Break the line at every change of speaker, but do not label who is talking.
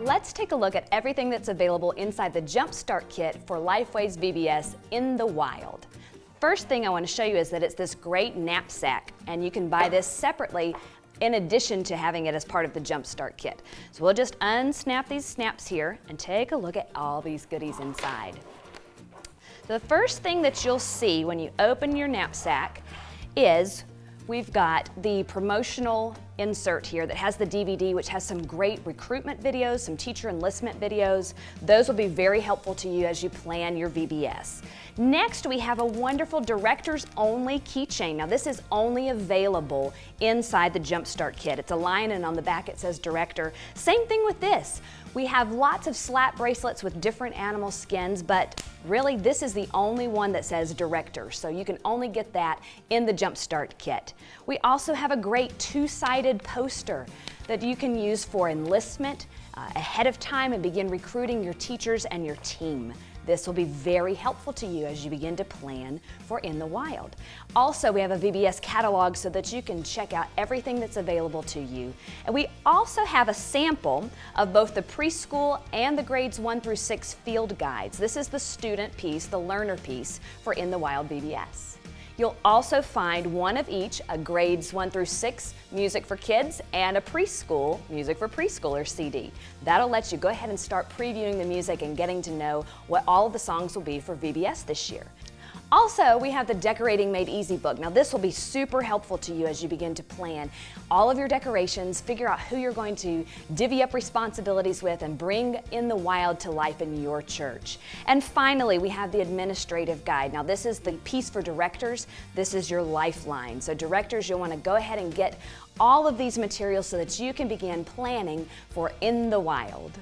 Let's take a look at everything that's available inside the Jumpstart Kit for Lifeways VBS in the wild. First thing I want to show you is that it's this great knapsack, and you can buy this separately in addition to having it as part of the Jumpstart Kit. So we'll just unsnap these snaps here and take a look at all these goodies inside. The first thing that you'll see when you open your knapsack is we've got the promotional insert here that has the DVD, which has some great recruitment videos, some teacher enlistment videos. Those will be very helpful to you as you plan your VBS. Next, we have a wonderful directors only keychain. Now this is only available inside the Jumpstart Kit. It's a lion and on the back it says director. Same thing with this. We have lots of slap bracelets with different animal skins, but really this is the only one that says director, so you can only get that in the Jumpstart Kit. We also have a great two-sided poster that you can use for enlistment ahead of time and begin recruiting your teachers and your team. This will be very helpful to you as you begin to plan for In the Wild. Also, we have a VBS catalog so that you can check out everything that's available to you. And we also have a sample of both the preschool and the grades 1 through 6 field guides. This is the student piece, the learner piece for In the Wild VBS. You'll also find one of each, a grades 1 through 6 music for kids and a preschool music for preschoolers CD. That'll let you go ahead and start previewing the music and getting to know what all of the songs will be for VBS this year. Also, we have the Decorating Made Easy book. Now this will be super helpful to you as you begin to plan all of your decorations, figure out who you're going to divvy up responsibilities with, and bring In the Wild to life in your church. And finally, we have the Administrative Guide. Now this is the piece for directors. This is your lifeline. So directors, you'll want to go ahead and get all of these materials so that you can begin planning for In the Wild.